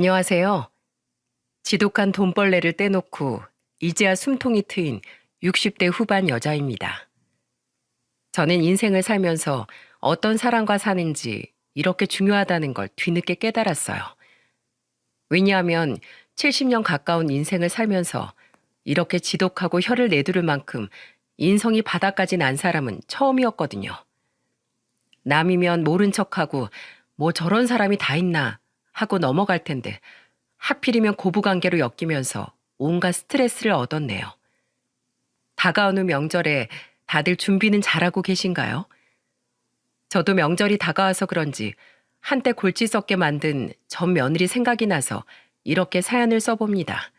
안녕하세요. 지독한 돈벌레를 떼놓고 이제야 숨통이 트인 60대 후반 여자입니다. 저는 인생을 살면서 어떤 사람과 사는지 이렇게 중요하다는 걸 뒤늦게 깨달았어요. 왜냐하면 70년 가까운 인생을 살면서 이렇게 지독하고 혀를 내두를 만큼 인성이 바닥까지 난 사람은 처음이었거든요. 남이면 모른 척하고 뭐 저런 사람이 다 있나 하고 넘어갈 텐데 하필이면 고부관계로 엮이면서 온갖 스트레스를 얻었네요. 다가오는 명절에 다들 준비는 잘하고 계신가요? 저도 명절이 다가와서 그런지 한때 골치 썩게 만든 전 며느리 생각이 나서 이렇게 사연을 써봅니다.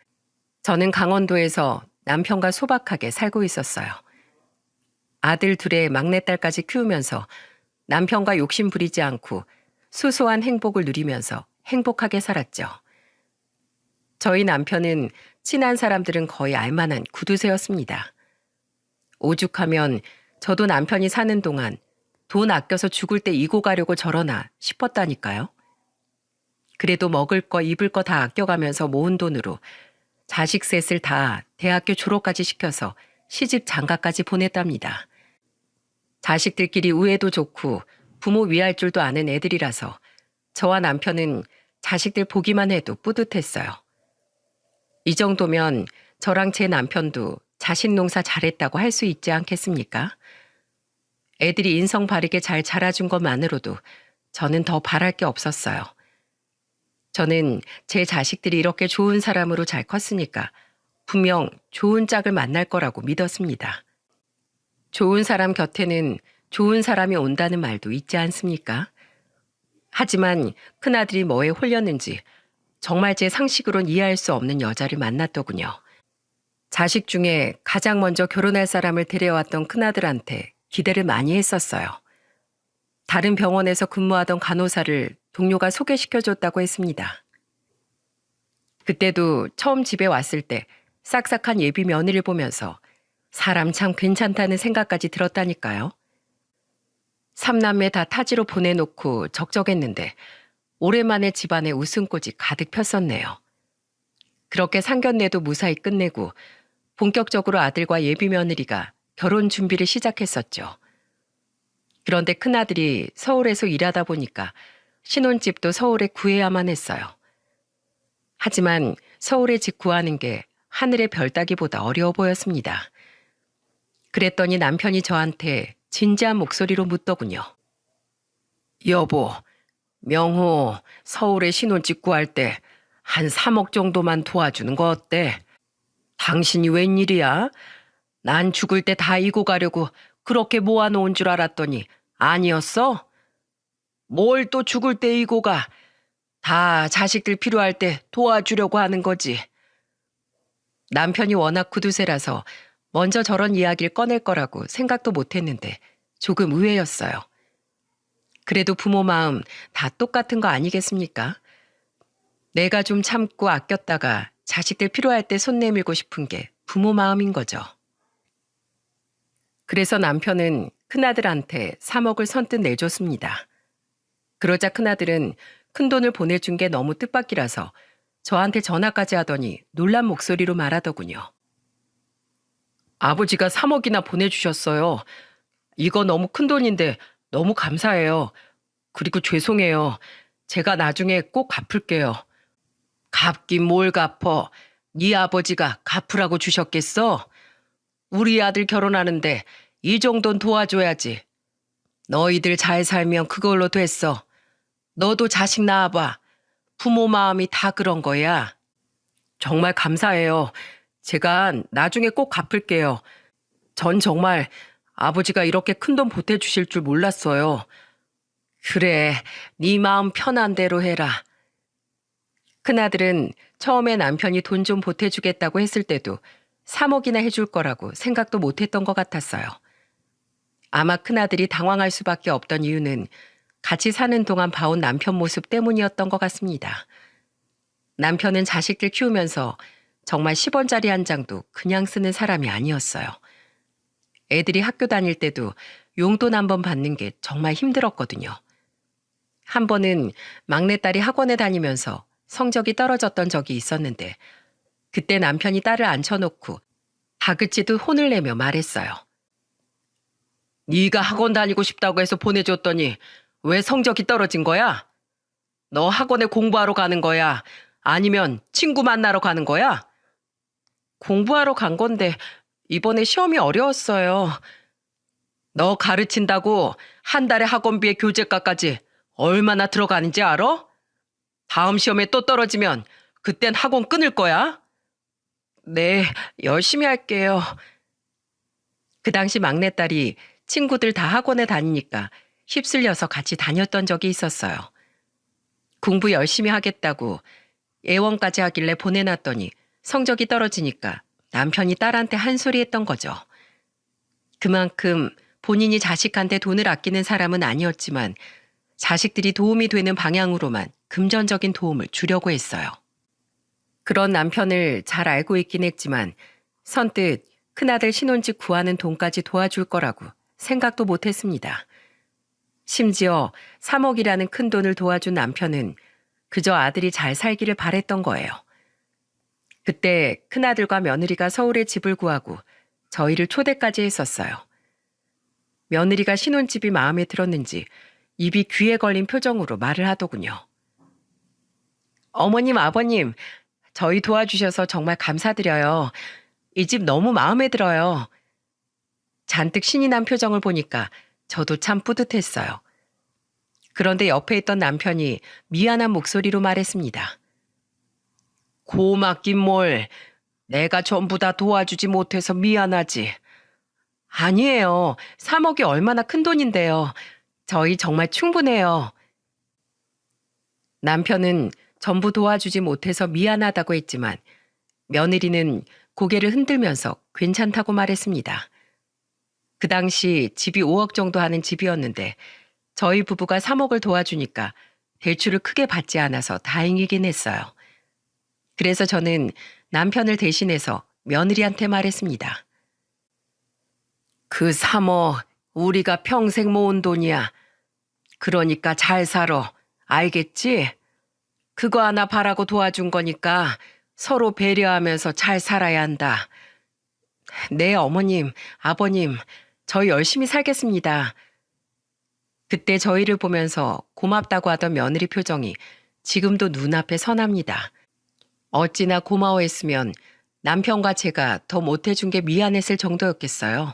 저는 강원도에서 남편과 소박하게 살고 있었어요. 아들 둘에 막내딸까지 키우면서 남편과 욕심 부리지 않고 소소한 행복을 누리면서 행복하게 살았죠. 저희 남편은 친한 사람들은 거의 알만한 구두쇠였습니다. 오죽하면 저도 남편이 사는 동안 돈 아껴서 죽을 때 이고 가려고 저러나 싶었다니까요. 그래도 먹을 거 입을 거 다 아껴가면서 모은 돈으로 자식 셋을 다 대학교 졸업까지 시켜서 시집 장가까지 보냈답니다. 자식들끼리 우애도 좋고 부모 위할 줄도 아는 애들이라서 저와 남편은 자식들 보기만 해도 뿌듯했어요. 이 정도면 저랑 제 남편도 자식 농사 잘했다고 할 수 있지 않겠습니까? 애들이 인성 바르게 잘 자라준 것만으로도 저는 더 바랄 게 없었어요. 저는 제 자식들이 이렇게 좋은 사람으로 잘 컸으니까 분명 좋은 짝을 만날 거라고 믿었습니다. 좋은 사람 곁에는 좋은 사람이 온다는 말도 있지 않습니까? 하지만 큰아들이 뭐에 홀렸는지 정말 제 상식으론 이해할 수 없는 여자를 만났더군요. 자식 중에 가장 먼저 결혼할 사람을 데려왔던 큰아들한테 기대를 많이 했었어요. 다른 병원에서 근무하던 간호사를 동료가 소개시켜줬다고 했습니다. 그때도 처음 집에 왔을 때 싹싹한 예비 며느리를 보면서 사람 참 괜찮다는 생각까지 들었다니까요. 삼남매 다 타지로 보내놓고 적적했는데 오랜만에 집안에 웃음꽃이 가득 폈었네요. 그렇게 상견례도 무사히 끝내고 본격적으로 아들과 예비 며느리가 결혼 준비를 시작했었죠. 그런데 큰아들이 서울에서 일하다 보니까 신혼집도 서울에 구해야만 했어요. 하지만 서울에 집 구하는 게 하늘의 별 따기보다 어려워 보였습니다. 그랬더니 남편이 저한테 진지한 목소리로 묻더군요. 여보, 명호 서울에 신혼집 구할 때 한 3억 정도만 도와주는 거 어때? 당신이 웬일이야? 난 죽을 때 다 이고 가려고 그렇게 모아놓은 줄 알았더니 아니었어? 뭘 또 죽을 때 이고 가? 다 자식들 필요할 때 도와주려고 하는 거지. 남편이 워낙 구두쇠라서 먼저 저런 이야기를 꺼낼 거라고 생각도 못했는데 조금 의외였어요. 그래도 부모 마음 다 똑같은 거 아니겠습니까? 내가 좀 참고 아꼈다가 자식들 필요할 때 손 내밀고 싶은 게 부모 마음인 거죠. 그래서 남편은 큰아들한테 3억을 선뜻 내줬습니다. 그러자 큰아들은 큰돈을 보내준 게 너무 뜻밖이라서 저한테 전화까지 하더니 놀란 목소리로 말하더군요. 아버지가 3억이나 보내주셨어요. 이거 너무 큰 돈인데 너무 감사해요. 그리고 죄송해요. 제가 나중에 꼭 갚을게요. 갚긴 뭘 갚어. 네 아버지가 갚으라고 주셨겠어? 우리 아들 결혼하는데 이 정도는 도와줘야지. 너희들 잘 살면 그걸로 됐어. 너도 자식 낳아봐. 부모 마음이 다 그런 거야. 정말 감사해요. 제가 나중에 꼭 갚을게요. 전 정말 아버지가 이렇게 큰돈 보태주실 줄 몰랐어요. 그래, 네 마음 편한 대로 해라. 큰아들은 처음에 남편이 돈 좀 보태주겠다고 했을 때도 3억이나 해줄 거라고 생각도 못했던 것 같았어요. 아마 큰아들이 당황할 수밖에 없던 이유는 같이 사는 동안 봐온 남편 모습 때문이었던 것 같습니다. 남편은 자식들 키우면서 정말 10원짜리 한 장도 그냥 쓰는 사람이 아니었어요. 애들이 학교 다닐 때도 용돈 한 번 받는 게 정말 힘들었거든요. 한 번은 막내딸이 학원에 다니면서 성적이 떨어졌던 적이 있었는데 그때 남편이 딸을 앉혀놓고 다그치듯 혼을 내며 말했어요. 네가 학원 다니고 싶다고 해서 보내줬더니 왜 성적이 떨어진 거야? 너 학원에 공부하러 가는 거야? 아니면 친구 만나러 가는 거야? 공부하러 간 건데 이번에 시험이 어려웠어요. 너 가르친다고 한 달에 학원비에 교재가까지 얼마나 들어가는지 알아? 다음 시험에 또 떨어지면 그땐 학원 끊을 거야? 네, 열심히 할게요. 그 당시 막내딸이 친구들 다 학원에 다니니까 휩쓸려서 같이 다녔던 적이 있었어요. 공부 열심히 하겠다고 애원까지 하길래 보내놨더니 성적이 떨어지니까 남편이 딸한테 한 소리 했던 거죠. 그만큼 본인이 자식한테 돈을 아끼는 사람은 아니었지만 자식들이 도움이 되는 방향으로만 금전적인 도움을 주려고 했어요. 그런 남편을 잘 알고 있긴 했지만 선뜻 큰아들 신혼집 구하는 돈까지 도와줄 거라고 생각도 못했습니다. 심지어 3억이라는 큰 돈을 도와준 남편은 그저 아들이 잘 살기를 바랬던 거예요. 그때 큰아들과 며느리가 서울에 집을 구하고 저희를 초대까지 했었어요. 며느리가 신혼집이 마음에 들었는지 입이 귀에 걸린 표정으로 말을 하더군요. 어머님, 아버님, 저희 도와주셔서 정말 감사드려요. 이 집 너무 마음에 들어요. 잔뜩 신이 난 표정을 보니까 저도 참 뿌듯했어요. 그런데 옆에 있던 남편이 미안한 목소리로 말했습니다. 고맙긴 뭘. 내가 전부 다 도와주지 못해서 미안하지. 아니에요. 3억이 얼마나 큰 돈인데요. 저희 정말 충분해요. 남편은 전부 도와주지 못해서 미안하다고 했지만 며느리는 고개를 흔들면서 괜찮다고 말했습니다. 그 당시 집이 5억 정도 하는 집이었는데 저희 부부가 3억을 도와주니까 대출을 크게 받지 않아서 다행이긴 했어요. 그래서 저는 남편을 대신해서 며느리한테 말했습니다. 그 3억 우리가 평생 모은 돈이야. 그러니까 잘 살아. 알겠지? 그거 하나 바라고 도와준 거니까 서로 배려하면서 잘 살아야 한다. 네, 어머님, 아버님, 저희 열심히 살겠습니다. 그때 저희를 보면서 고맙다고 하던 며느리 표정이 지금도 눈앞에 선합니다. 어찌나 고마워했으면 남편과 제가 더 못해준 게 미안했을 정도였겠어요.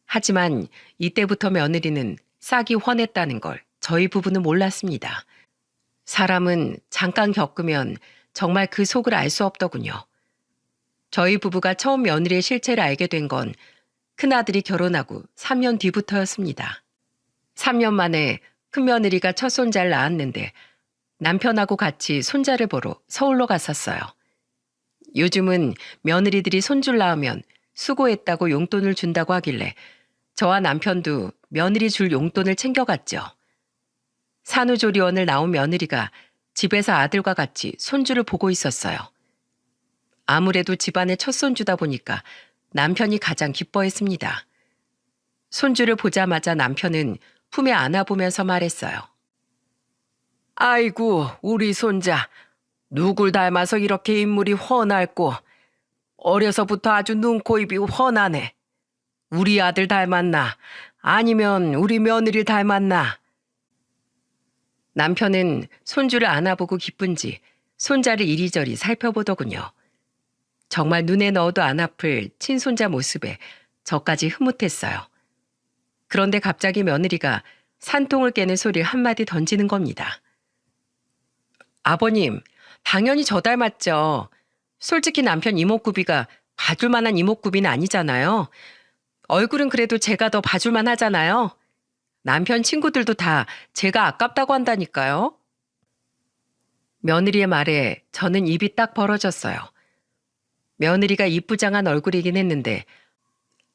하지만 이때부터 며느리는 싹이 훤했다는 걸 저희 부부는 몰랐습니다. 사람은 잠깐 겪으면 정말 그 속을 알 수 없더군요. 저희 부부가 처음 며느리의 실체를 알게 된 건 큰아들이 결혼하고 3년 뒤부터였습니다. 3년 만에 큰며느리가 첫 손자를 낳았는데 남편하고 같이 손자를 보러 서울로 갔었어요. 요즘은 며느리들이 손줄 낳으면 수고했다고 용돈을 준다고 하길래 저와 남편도 며느리 줄 용돈을 챙겨갔죠. 산후조리원을 나온 며느리가 집에서 아들과 같이 손주를 보고 있었어요. 아무래도 집안의 첫 손주다 보니까 남편이 가장 기뻐했습니다. 손주를 보자마자 남편은 품에 안아보면서 말했어요. 아이고, 우리 손자. 누굴 닮아서 이렇게 인물이 훤할꼬. 어려서부터 아주 눈, 코, 입이 훤하네. 우리 아들 닮았나? 아니면 우리 며느리를 닮았나? 남편은 손주를 안아보고 기쁜지 손자를 이리저리 살펴보더군요. 정말 눈에 넣어도 안 아플 친손자 모습에 저까지 흐뭇했어요. 그런데 갑자기 며느리가 산통을 깨는 소리를 한마디 던지는 겁니다. 아버님, 당연히 저 닮았죠. 솔직히 남편 이목구비가 봐줄 만한 이목구비는 아니잖아요. 얼굴은 그래도 제가 더 봐줄만 하잖아요. 남편 친구들도 다 제가 아깝다고 한다니까요. 며느리의 말에 저는 입이 딱 벌어졌어요. 며느리가 이쁘장한 얼굴이긴 했는데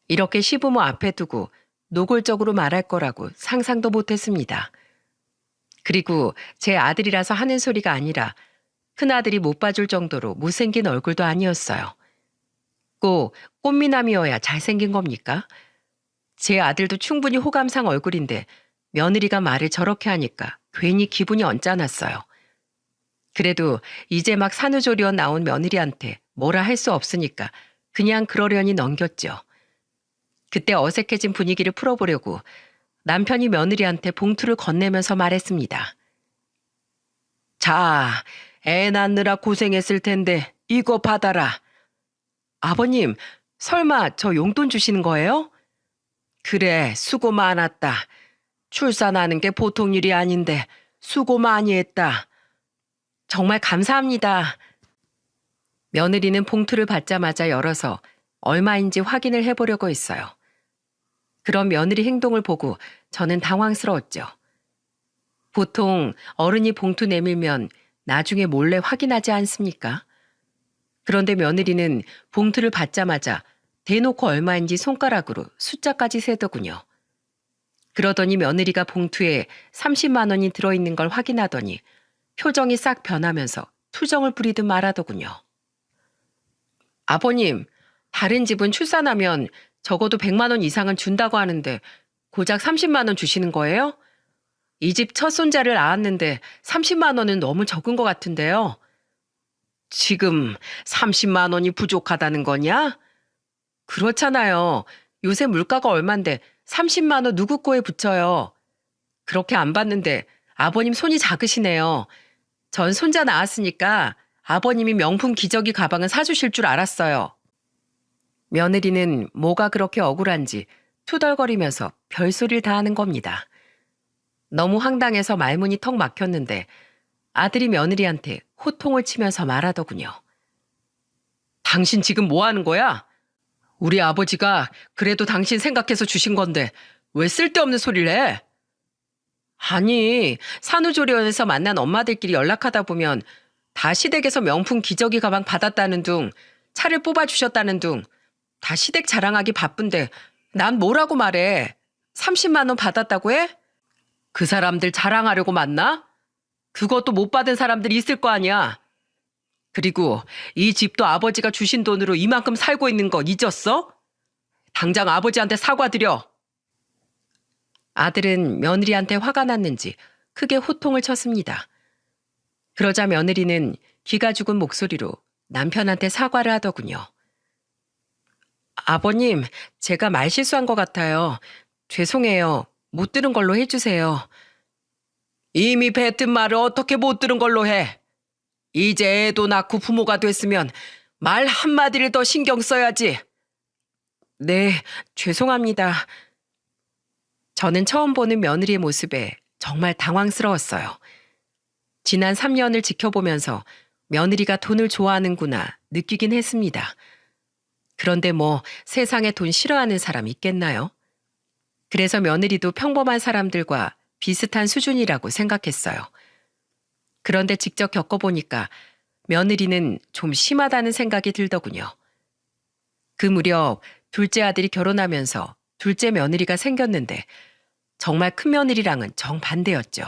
이렇게 시부모 앞에 두고 노골적으로 말할 거라고 상상도 못했습니다. 그리고 제 아들이라서 하는 소리가 아니라 큰아들이 못 봐줄 정도로 못생긴 얼굴도 아니었어요. 꼭 꽃미남이어야 잘생긴 겁니까? 제 아들도 충분히 호감상 얼굴인데 며느리가 말을 저렇게 하니까 괜히 기분이 언짢았어요. 그래도 이제 막 산후조리원 나온 며느리한테 뭐라 할 수 없으니까 그냥 그러려니 넘겼죠. 그때 어색해진 분위기를 풀어보려고 남편이 며느리한테 봉투를 건네면서 말했습니다. 자, 애 낳느라 고생했을 텐데 이거 받아라. 아버님, 설마 저 용돈 주시는 거예요? 그래, 수고 많았다. 출산하는 게 보통 일이 아닌데 수고 많이 했다. 정말 감사합니다. 며느리는 봉투를 받자마자 열어서 얼마인지 확인을 해보려고 했어요. 그런 며느리 행동을 보고 저는 당황스러웠죠. 보통 어른이 봉투 내밀면 나중에 몰래 확인하지 않습니까? 그런데 며느리는 봉투를 받자마자 대놓고 얼마인지 손가락으로 숫자까지 세더군요. 그러더니 며느리가 봉투에 30만 원이 들어있는 걸 확인하더니 표정이 싹 변하면서 투정을 부리듯 말하더군요. 아버님, 다른 집은 출산하면 적어도 100만 원 이상은 준다고 하는데 고작 30만 원 주시는 거예요? 이 집 첫 손자를 낳았는데 30만 원은 너무 적은 것 같은데요. 지금 30만 원이 부족하다는 거냐? 그렇잖아요. 요새 물가가 얼만데 30만 원 누구 거에 붙여요. 그렇게 안 받는데 아버님 손이 작으시네요. 전 손자 낳았으니까 아버님이 명품 기저귀 가방은 사주실 줄 알았어요. 며느리는 뭐가 그렇게 억울한지 투덜거리면서 별소리를 다 하는 겁니다. 너무 황당해서 말문이 턱 막혔는데 아들이 며느리한테 호통을 치면서 말하더군요. 당신 지금 뭐 하는 거야? 우리 아버지가 그래도 당신 생각해서 주신 건데 왜 쓸데없는 소리를 해? 아니, 산후조리원에서 만난 엄마들끼리 연락하다 보면 다 시댁에서 명품 기저귀 가방 받았다는 둥, 차를 뽑아주셨다는 둥, 다 시댁 자랑하기 바쁜데 난 뭐라고 말해? 30만 원 받았다고 해? 그 사람들 자랑하려고 만나? 그것도 못 받은 사람들이 있을 거 아니야. 그리고 이 집도 아버지가 주신 돈으로 이만큼 살고 있는 거 잊었어? 당장 아버지한테 사과드려. 아들은 며느리한테 화가 났는지 크게 호통을 쳤습니다. 그러자 며느리는 기가 죽은 목소리로 남편한테 사과를 하더군요. 아버님, 제가 말실수한 것 같아요. 죄송해요. 못 들은 걸로 해주세요. 이미 뱉은 말을 어떻게 못 들은 걸로 해? 이제 애도 낳고 부모가 됐으면 말 한마디를 더 신경 써야지. 네, 죄송합니다. 저는 처음 보는 며느리의 모습에 정말 당황스러웠어요. 지난 3년을 지켜보면서 며느리가 돈을 좋아하는구나 느끼긴 했습니다. 그런데 뭐 세상에 돈 싫어하는 사람 있겠나요? 그래서 며느리도 평범한 사람들과 비슷한 수준이라고 생각했어요. 그런데 직접 겪어보니까 며느리는 좀 심하다는 생각이 들더군요. 그 무렵 둘째 아들이 결혼하면서 둘째 며느리가 생겼는데 정말 큰 며느리랑은 정반대였죠.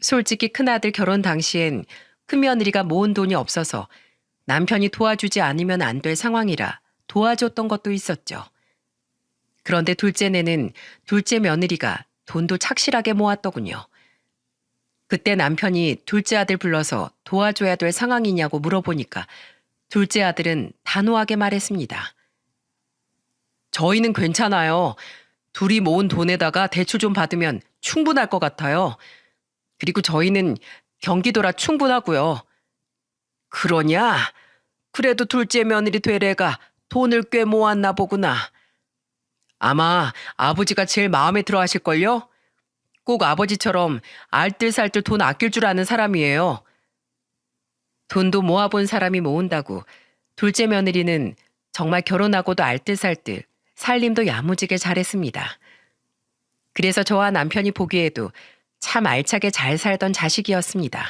솔직히 큰아들 결혼 당시엔 큰며느리가 모은 돈이 없어서 남편이 도와주지 않으면 안 될 상황이라 도와줬던 것도 있었죠. 그런데 둘째네는 둘째 며느리가 돈도 착실하게 모았더군요. 그때 남편이 둘째 아들 불러서 도와줘야 될 상황이냐고 물어보니까 둘째 아들은 단호하게 말했습니다. 저희는 괜찮아요. 둘이 모은 돈에다가 대출 좀 받으면 충분할 것 같아요. 그리고 저희는 경기도라 충분하고요. 그러냐? 그래도 둘째 며느리 될 애가 돈을 꽤 모았나 보구나. 아마 아버지가 제일 마음에 들어 하실걸요? 꼭 아버지처럼 알뜰살뜰 돈 아낄 줄 아는 사람이에요. 돈도 모아본 사람이 모은다고 둘째 며느리는 정말 결혼하고도 알뜰살뜰, 살림도 야무지게 잘했습니다. 그래서 저와 남편이 보기에도 참 알차게 잘 살던 자식이었습니다.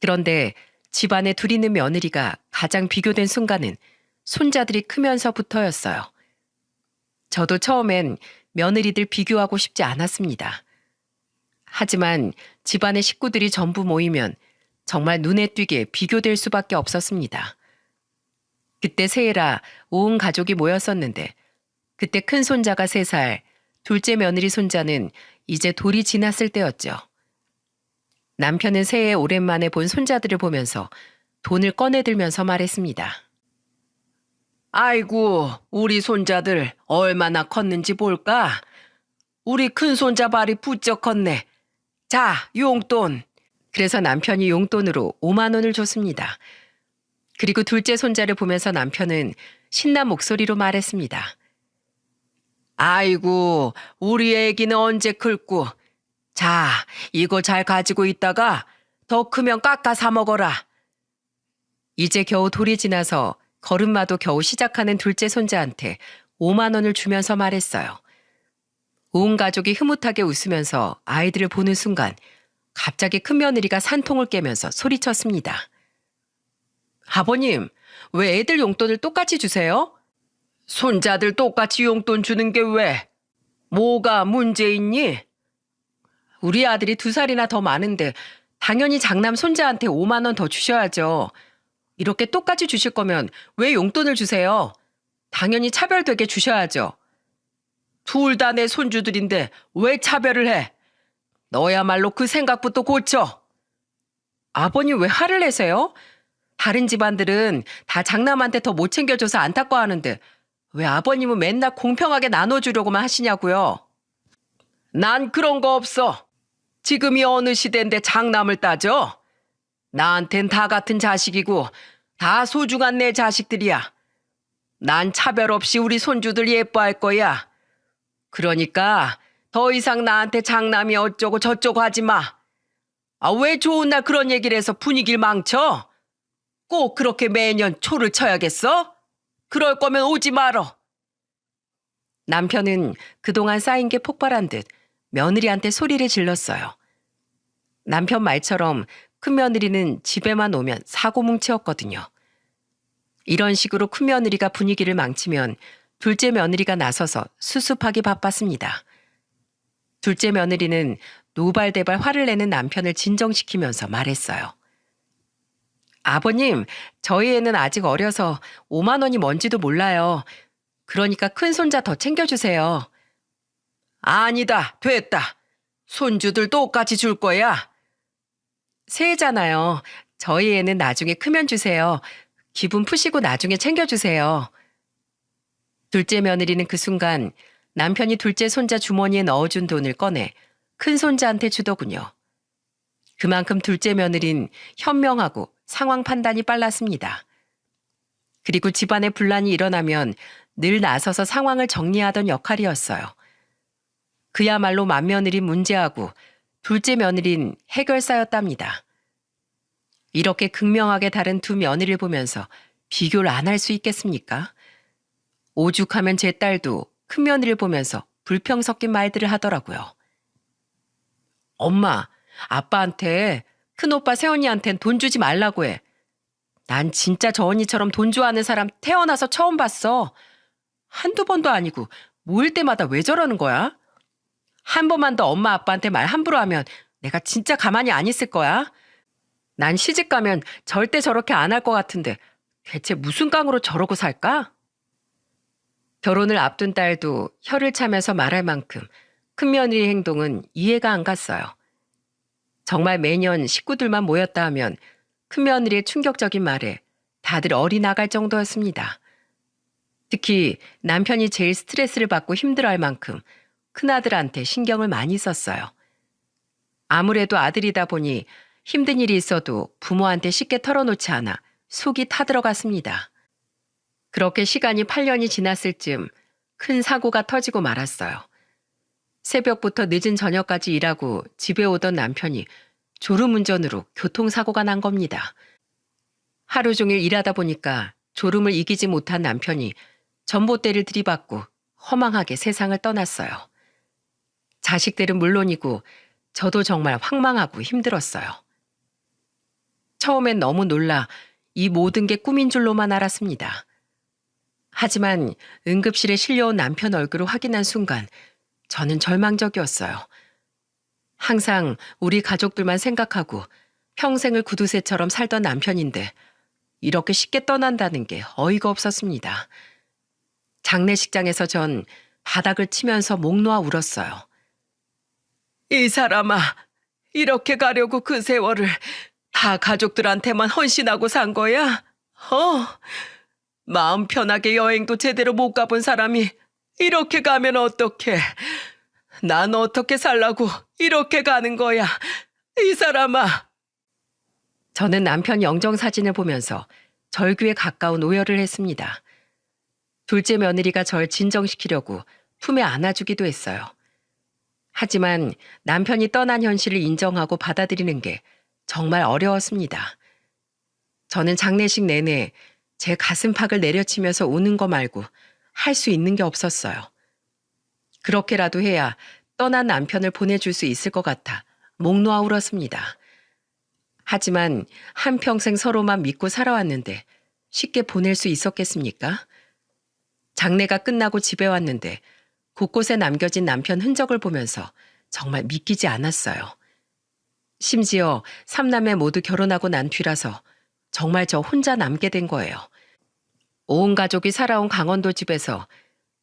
그런데 집안에 둘 있는 며느리가 가장 비교된 순간은 손자들이 크면서부터였어요. 저도 처음엔 며느리들 비교하고 싶지 않았습니다. 하지만 집안의 식구들이 전부 모이면 정말 눈에 띄게 비교될 수밖에 없었습니다. 그때 새해라 온 가족이 모였었는데 그때 큰 손자가 3살, 둘째 며느리 손자는 이제 돌이 지났을 때였죠. 남편은 새해 오랜만에 본 손자들을 보면서 돈을 꺼내들면서 말했습니다. 아이고, 우리 손자들 얼마나 컸는지 볼까? 우리 큰 손자 발이 부쩍 컸네. 자, 용돈. 그래서 남편이 용돈으로 5만 원을 줬습니다. 그리고 둘째 손자를 보면서 남편은 신난 목소리로 말했습니다. 아이고, 우리 애기는 언제 클고. 자, 이거 잘 가지고 있다가 더 크면 깎아 사 먹어라. 이제 겨우 돌이 지나서 걸음마도 겨우 시작하는 둘째 손자한테 5만 원을 주면서 말했어요. 온 가족이 흐뭇하게 웃으면서 아이들을 보는 순간 갑자기 큰며느리가 산통을 깨면서 소리쳤습니다. 아버님, 왜 애들 용돈을 똑같이 주세요? 손자들 똑같이 용돈 주는 게 왜? 뭐가 문제 있니? 우리 아들이 2살이나 더 많은데 당연히 장남 손자한테 5만 원 더 주셔야죠. 이렇게 똑같이 주실 거면 왜 용돈을 주세요? 당연히 차별되게 주셔야죠. 둘 다 내 손주들인데 왜 차별을 해? 너야말로 그 생각부터 고쳐. 아버님 왜 화를 내세요? 다른 집안들은 다 장남한테 더 못 챙겨줘서 안타까워하는데 왜 아버님은 맨날 공평하게 나눠주려고만 하시냐고요? 난 그런 거 없어. 지금이 어느 시대인데 장남을 따져? 나한텐 다 같은 자식이고 다 소중한 내 자식들이야. 난 차별 없이 우리 손주들 예뻐할 거야. 그러니까 더 이상 나한테 장남이 어쩌고 저쩌고 하지 마. 아, 왜 좋은 날 그런 얘기를 해서 분위기를 망쳐? 꼭 그렇게 매년 초를 쳐야겠어? 그럴 거면 오지 말어. 남편은 그동안 쌓인 게 폭발한 듯 며느리한테 소리를 질렀어요. 남편 말처럼 큰며느리는 집에만 오면 사고뭉치였거든요. 이런 식으로 큰며느리가 분위기를 망치면 둘째 며느리가 나서서 수습하기 바빴습니다. 둘째 며느리는 노발대발 화를 내는 남편을 진정시키면서 말했어요. 아버님, 저희 애는 아직 어려서 5만 원이 뭔지도 몰라요. 그러니까 큰 손자 더 챙겨주세요. 아니다, 됐다. 손주들 똑같이 줄 거야. 새해잖아요. 저희 애는 나중에 크면 주세요. 기분 푸시고 나중에 챙겨주세요. 둘째 며느리는 그 순간 남편이 둘째 손자 주머니에 넣어준 돈을 꺼내 큰 손자한테 주더군요. 그만큼 둘째 며느린 현명하고 상황 판단이 빨랐습니다. 그리고 집안에 분란이 일어나면 늘 나서서 상황을 정리하던 역할이었어요. 그야말로 맏며느린 문제하고 둘째 며느린 해결사였답니다. 이렇게 극명하게 다른 두 며느리를 보면서 비교를 안 할 수 있겠습니까? 오죽하면 제 딸도 큰 며느리를 보면서 불평 섞인 말들을 하더라고요. 엄마, 아빠한테 큰오빠 새언니한텐 돈 주지 말라고 해. 난 진짜 저 언니처럼 돈 좋아하는 사람 태어나서 처음 봤어. 한두 번도 아니고 모일 때마다 왜 저러는 거야? 한 번만 더 엄마 아빠한테 말 함부로 하면 내가 진짜 가만히 안 있을 거야. 난 시집 가면 절대 저렇게 안 할 것 같은데 대체 무슨 깡으로 저러고 살까? 결혼을 앞둔 딸도 혀를 차면서 말할 만큼 큰며느리 행동은 이해가 안 갔어요. 정말 매년 식구들만 모였다 하면 큰며느리의 충격적인 말에 다들 어리 나갈 정도였습니다. 특히 남편이 제일 스트레스를 받고 힘들어할 만큼 큰아들한테 신경을 많이 썼어요. 아무래도 아들이다 보니 힘든 일이 있어도 부모한테 쉽게 털어놓지 않아 속이 타들어갔습니다. 그렇게 시간이 8년이 지났을 즈음 큰 사고가 터지고 말았어요. 새벽부터 늦은 저녁까지 일하고 집에 오던 남편이 졸음운전으로 교통사고가 난 겁니다. 하루 종일 일하다 보니까 졸음을 이기지 못한 남편이 전봇대를 들이받고 허망하게 세상을 떠났어요. 자식들은 물론이고 저도 정말 황망하고 힘들었어요. 처음엔 너무 놀라 이 모든 게 꿈인 줄로만 알았습니다. 하지만 응급실에 실려온 남편 얼굴을 확인한 순간 저는 절망적이었어요. 항상 우리 가족들만 생각하고 평생을 구두쇠처럼 살던 남편인데 이렇게 쉽게 떠난다는 게 어이가 없었습니다. 장례식장에서 전 바닥을 치면서 목 놓아 울었어요. 이 사람아, 이렇게 가려고 그 세월을 다 가족들한테만 헌신하고 산 거야? 마음 편하게 여행도 제대로 못 가본 사람이 이렇게 가면 어떡해? 난 어떻게 살라고 이렇게 가는 거야? 이 사람아. 저는 남편 영정 사진을 보면서 절규에 가까운 오열을 했습니다. 둘째 며느리가 절 진정시키려고 품에 안아주기도 했어요. 하지만 남편이 떠난 현실을 인정하고 받아들이는 게 정말 어려웠습니다. 저는 장례식 내내 제 가슴팍을 내려치면서 우는 거 말고 할 수 있는 게 없었어요. 그렇게라도 해야 떠난 남편을 보내줄 수 있을 것 같아 목 놓아 울었습니다. 하지만 한평생 서로만 믿고 살아왔는데 쉽게 보낼 수 있었겠습니까? 장례가 끝나고 집에 왔는데 곳곳에 남겨진 남편 흔적을 보면서 정말 믿기지 않았어요. 심지어 3남매 모두 결혼하고 난 뒤라서 정말 저 혼자 남게 된 거예요. 온 가족이 살아온 강원도 집에서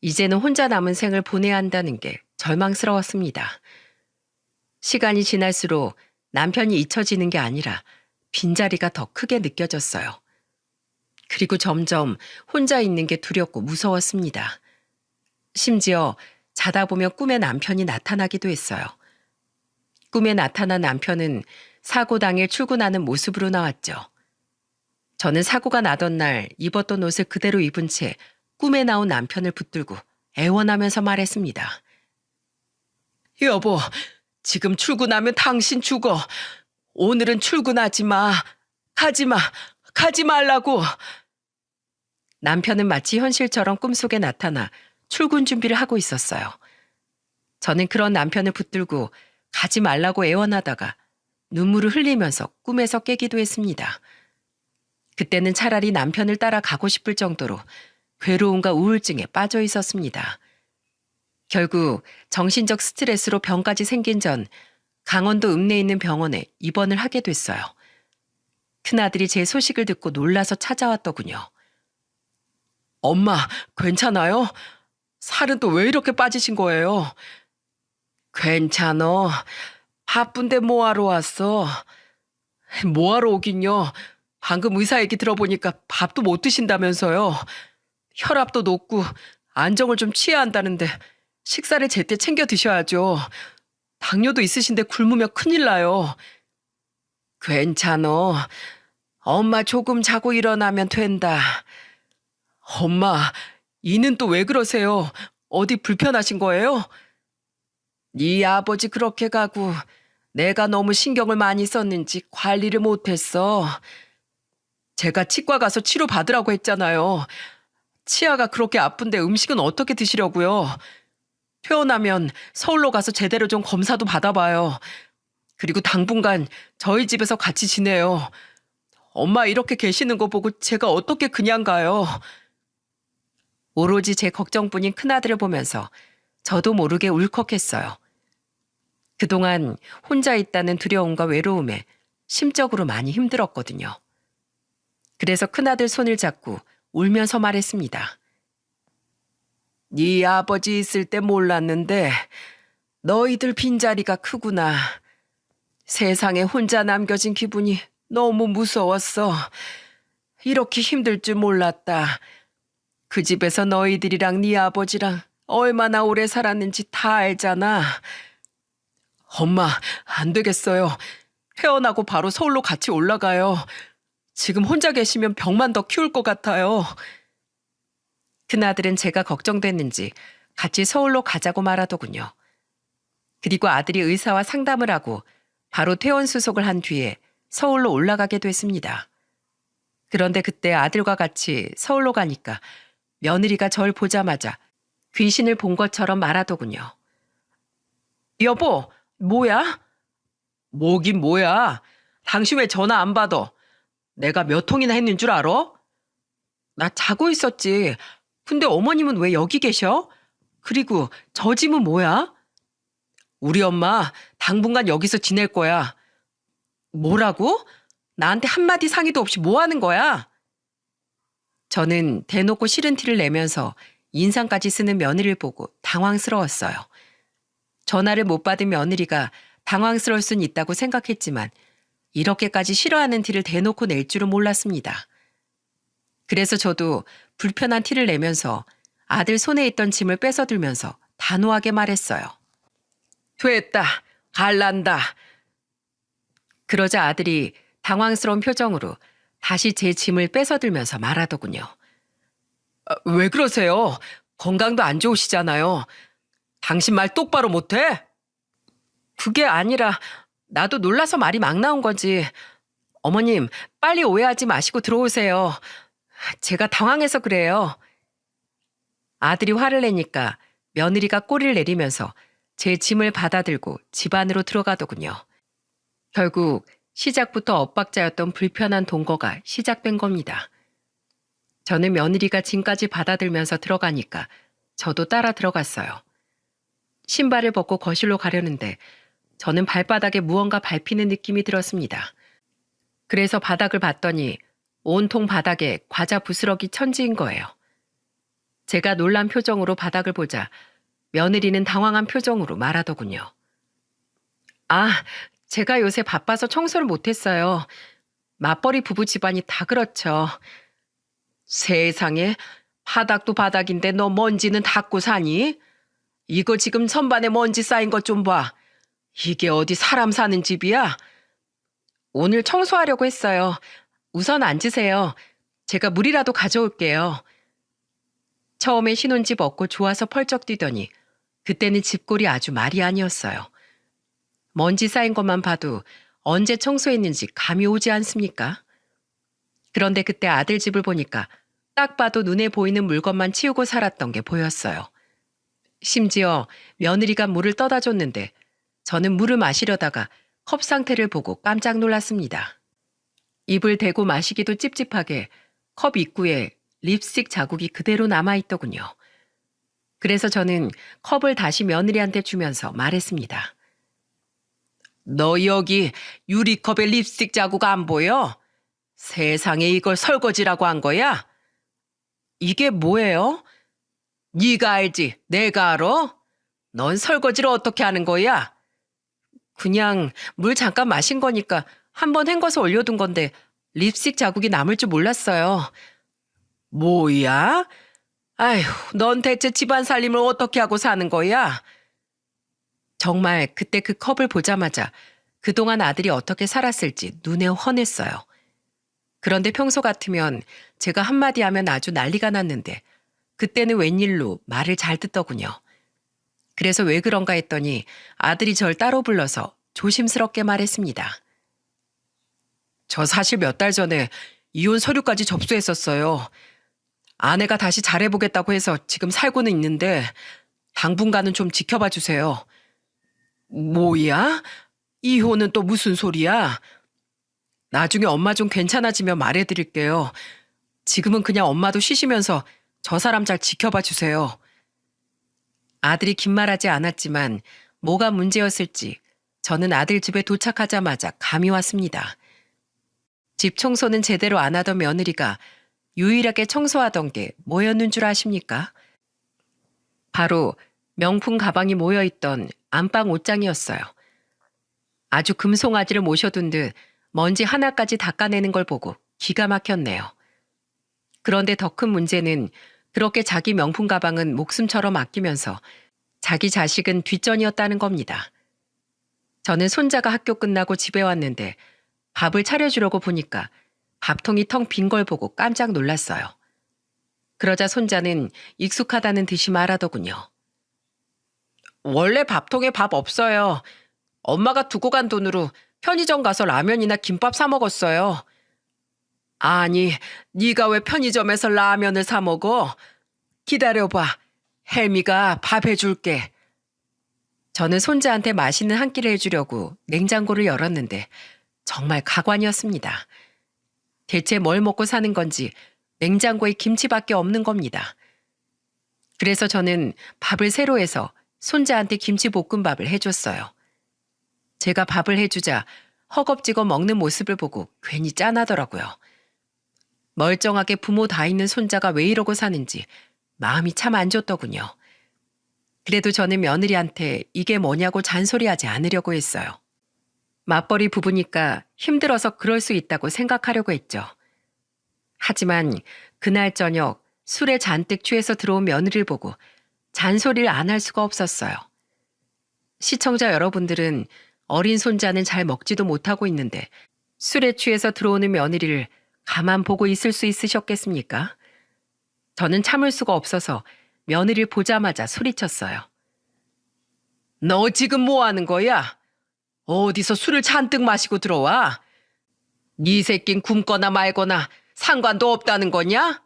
이제는 혼자 남은 생을 보내야 한다는 게 절망스러웠습니다. 시간이 지날수록 남편이 잊혀지는 게 아니라 빈자리가 더 크게 느껴졌어요. 그리고 점점 혼자 있는 게 두렵고 무서웠습니다. 심지어 자다 보면 꿈에 남편이 나타나기도 했어요. 꿈에 나타난 남편은 사고 당일 출근하는 모습으로 나왔죠. 저는 사고가 나던 날 입었던 옷을 그대로 입은 채 꿈에 나온 남편을 붙들고 애원하면서 말했습니다. 여보, 지금 출근하면 당신 죽어. 오늘은 출근하지 마. 가지 마. 가지 말라고. 남편은 마치 현실처럼 꿈속에 나타나 출근 준비를 하고 있었어요. 저는 그런 남편을 붙들고 가지 말라고 애원하다가 눈물을 흘리면서 꿈에서 깨기도 했습니다. 그때는 차라리 남편을 따라 가고 싶을 정도로 괴로움과 우울증에 빠져 있었습니다. 결국 정신적 스트레스로 병까지 생긴 전 강원도 읍내에 있는 병원에 입원을 하게 됐어요. 큰아들이 제 소식을 듣고 놀라서 찾아왔더군요. 엄마, 괜찮아요? 살은 또 왜 이렇게 빠지신 거예요? 괜찮어. 바쁜데 뭐하러 왔어? 뭐하러 오긴요. 방금 의사 얘기 들어보니까 밥도 못 드신다면서요. 혈압도 높고 안정을 좀 취해야 한다는데 식사를 제때 챙겨 드셔야죠. 당뇨도 있으신데 굶으면 큰일 나요. 괜찮어. 엄마 조금 자고 일어나면 된다. 엄마, 이는 또 왜 그러세요? 어디 불편하신 거예요? 네 아버지 그렇게 가고 내가 너무 신경을 많이 썼는지 관리를 못했어. 제가 치과 가서 치료 받으라고 했잖아요. 치아가 그렇게 아픈데 음식은 어떻게 드시려고요? 퇴원하면 서울로 가서 제대로 좀 검사도 받아봐요. 그리고 당분간 저희 집에서 같이 지내요. 엄마 이렇게 계시는 거 보고 제가 어떻게 그냥 가요? 오로지 제 걱정뿐인 큰아들을 보면서 저도 모르게 울컥했어요. 그동안 혼자 있다는 두려움과 외로움에 심적으로 많이 힘들었거든요. 그래서 큰아들 손을 잡고 울면서 말했습니다. 네 아버지 있을 때 몰랐는데 너희들 빈자리가 크구나. 세상에 혼자 남겨진 기분이 너무 무서웠어. 이렇게 힘들 줄 몰랐다. 그 집에서 너희들이랑 네 아버지랑 얼마나 오래 살았는지 다 알잖아. 엄마, 안 되겠어요. 퇴원하고 바로 서울로 같이 올라가요. 지금 혼자 계시면 병만 더 키울 것 같아요. 큰아들은 제가 걱정됐는지 같이 서울로 가자고 말하더군요. 그리고 아들이 의사와 상담을 하고 바로 퇴원 수속을 한 뒤에 서울로 올라가게 됐습니다. 그런데 그때 아들과 같이 서울로 가니까 며느리가 절 보자마자 귀신을 본 것처럼 말하더군요. 여보, 뭐야? 뭐긴 뭐야? 당신 왜 전화 안 받아? 내가 몇 통이나 했는 줄 알아? 나 자고 있었지. 근데 어머님은 왜 여기 계셔? 그리고 저 집은 뭐야? 우리 엄마 당분간 여기서 지낼 거야. 뭐라고? 나한테 한마디 상의도 없이 뭐 하는 거야? 저는 대놓고 싫은 티를 내면서 인상까지 쓰는 며느리를 보고 당황스러웠어요. 전화를 못 받은 며느리가 당황스러울 순 있다고 생각했지만 이렇게까지 싫어하는 티를 대놓고 낼 줄은 몰랐습니다. 그래서 저도 불편한 티를 내면서 아들 손에 있던 짐을 뺏어들면서 단호하게 말했어요. 됐다. 갈란다. 그러자 아들이 당황스러운 표정으로 다시 제 짐을 뺏어들면서 말하더군요. 왜 그러세요? 건강도 안 좋으시잖아요. 당신 말 똑바로 못해? 그게 아니라 나도 놀라서 말이 막 나온 거지. 어머님, 빨리 오해하지 마시고 들어오세요. 제가 당황해서 그래요. 아들이 화를 내니까 며느리가 꼬리를 내리면서 제 짐을 받아들고 집 안으로 들어가더군요. 결국 시작부터 엇박자였던 불편한 동거가 시작된 겁니다. 저는 며느리가 짐까지 받아들면서 들어가니까 저도 따라 들어갔어요. 신발을 벗고 거실로 가려는데 저는 발바닥에 무언가 밟히는 느낌이 들었습니다. 그래서 바닥을 봤더니 온통 바닥에 과자 부스러기 천지인 거예요. 제가 놀란 표정으로 바닥을 보자 며느리는 당황한 표정으로 말하더군요. 아, 제가 요새 바빠서 청소를 못했어요. 맞벌이 부부 집안이 다 그렇죠. 세상에, 바닥도 바닥인데 너 먼지는 닦고 사니? 이거 지금 선반에 먼지 쌓인 것 좀 봐. 이게 어디 사람 사는 집이야? 오늘 청소하려고 했어요. 우선 앉으세요. 제가 물이라도 가져올게요. 처음에 신혼집 얻고 좋아서 펄쩍 뛰더니 그때는 집골이 아주 말이 아니었어요. 먼지 쌓인 것만 봐도 언제 청소했는지 감이 오지 않습니까? 그런데 그때 아들 집을 보니까 딱 봐도 눈에 보이는 물건만 치우고 살았던 게 보였어요. 심지어 며느리가 물을 떠다 줬는데 저는 물을 마시려다가 컵 상태를 보고 깜짝 놀랐습니다. 입을 대고 마시기도 찝찝하게 컵 입구에 립스틱 자국이 그대로 남아있더군요. 그래서 저는 컵을 다시 며느리한테 주면서 말했습니다. 너 여기 유리컵에 립스틱 자국 안 보여? 세상에 이걸 설거지라고 한 거야? 이게 뭐예요? 네가 알지? 내가 알아? 넌 설거지를 어떻게 하는 거야? 그냥 물 잠깐 마신 거니까 한번 헹궈서 올려둔 건데 립스틱 자국이 남을 줄 몰랐어요. 뭐야? 아휴, 넌 대체 집안 살림을 어떻게 하고 사는 거야? 정말 그때 그 컵을 보자마자 그동안 아들이 어떻게 살았을지 눈에 훤했어요. 그런데 평소 같으면 제가 한마디 하면 아주 난리가 났는데 그때는 웬일로 말을 잘 듣더군요. 그래서 왜 그런가 했더니 아들이 절 따로 불러서 조심스럽게 말했습니다. 저 사실 몇 달 전에 이혼 서류까지 접수했었어요. 아내가 다시 잘해보겠다고 해서 지금 살고는 있는데 당분간은 좀 지켜봐 주세요. 뭐야? 이혼은 또 무슨 소리야? 나중에 엄마 좀 괜찮아지면 말해드릴게요. 지금은 그냥 엄마도 쉬시면서 저 사람 잘 지켜봐 주세요. 아들이 긴 말하지 않았지만 뭐가 문제였을지 저는 아들 집에 도착하자마자 감이 왔습니다. 집 청소는 제대로 안 하던 며느리가 유일하게 청소하던 게 뭐였는 줄 아십니까? 바로 명품 가방이 모여있던 안방 옷장이었어요. 아주 금송아지를 모셔둔 듯 먼지 하나까지 닦아내는 걸 보고 기가 막혔네요. 그런데 더 큰 문제는 그렇게 자기 명품 가방은 목숨처럼 아끼면서 자기 자식은 뒷전이었다는 겁니다. 저는 손자가 학교 끝나고 집에 왔는데 밥을 차려주려고 보니까 밥통이 텅 빈 걸 보고 깜짝 놀랐어요. 그러자 손자는 익숙하다는 듯이 말하더군요. 원래 밥통에 밥 없어요. 엄마가 두고 간 돈으로 편의점 가서 라면이나 김밥 사 먹었어요. 아니, 네가 왜 편의점에서 라면을 사 먹어? 기다려봐. 헬미가 밥 해줄게. 저는 손자한테 맛있는 한 끼를 해주려고 냉장고를 열었는데 정말 가관이었습니다. 대체 뭘 먹고 사는 건지 냉장고에 김치밖에 없는 겁니다. 그래서 저는 밥을 새로 해서 손자한테 김치볶음밥을 해줬어요. 제가 밥을 해주자 허겁지겁 먹는 모습을 보고 괜히 짠하더라고요. 멀쩡하게 부모 다 있는 손자가 왜 이러고 사는지 마음이 참 안 좋더군요. 그래도 저는 며느리한테 이게 뭐냐고 잔소리하지 않으려고 했어요. 맞벌이 부부니까 힘들어서 그럴 수 있다고 생각하려고 했죠. 하지만 그날 저녁 술에 잔뜩 취해서 들어온 며느리를 보고 잔소리를 안 할 수가 없었어요. 시청자 여러분들은 어린 손자는 잘 먹지도 못하고 있는데 술에 취해서 들어오는 며느리를 가만 보고 있을 수 있으셨겠습니까? 저는 참을 수가 없어서 며느리를 보자마자 소리쳤어요. 너 지금 뭐 하는 거야? 어디서 술을 잔뜩 마시고 들어와? 네 새낀 굶거나 말거나 상관도 없다는 거냐?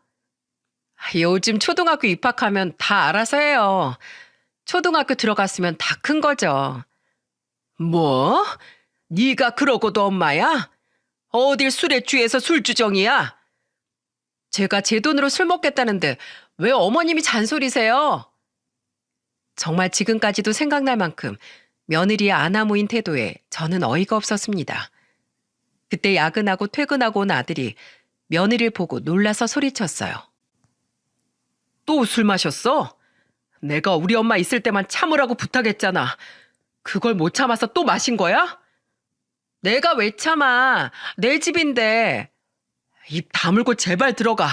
요즘 초등학교 입학하면 다 알아서 해요. 초등학교 들어갔으면 다 큰 거죠. 뭐? 네가 그러고도 엄마야? 어딜 술에 취해서 술주정이야? 제가 제 돈으로 술 먹겠다는데 왜 어머님이 잔소리세요? 정말 지금까지도 생각날 만큼 며느리의 아나무인 태도에 저는 어이가 없었습니다. 그때 야근하고 퇴근하고 온 아들이 며느리를 보고 놀라서 소리쳤어요. 또 술 마셨어? 내가 우리 엄마 있을 때만 참으라고 부탁했잖아. 그걸 못 참아서 또 마신 거야? 내가 왜 참아? 내 집인데. 입 다물고 제발 들어가.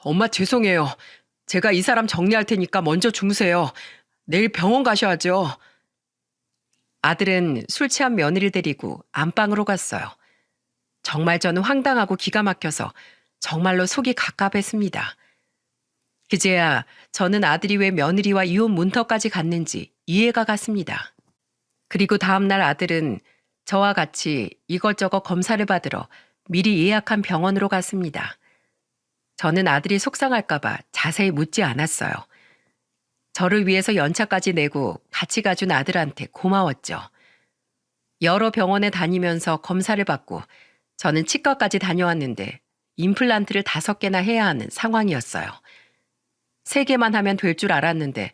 엄마 죄송해요. 제가 이 사람 정리할 테니까 먼저 주무세요. 내일 병원 가셔야죠. 아들은 술 취한 며느리를 데리고 안방으로 갔어요. 정말 저는 황당하고 기가 막혀서 정말로 속이 갑갑했습니다. 그제야 저는 아들이 왜 며느리와 이혼 문턱까지 갔는지 이해가 갔습니다. 그리고 다음날 아들은 저와 같이 이것저것 검사를 받으러 미리 예약한 병원으로 갔습니다. 저는 아들이 속상할까봐 자세히 묻지 않았어요. 저를 위해서 연차까지 내고 같이 가준 아들한테 고마웠죠. 여러 병원에 다니면서 검사를 받고 저는 치과까지 다녀왔는데 임플란트를 5개나 해야 하는 상황이었어요. 3개만 하면 될 줄 알았는데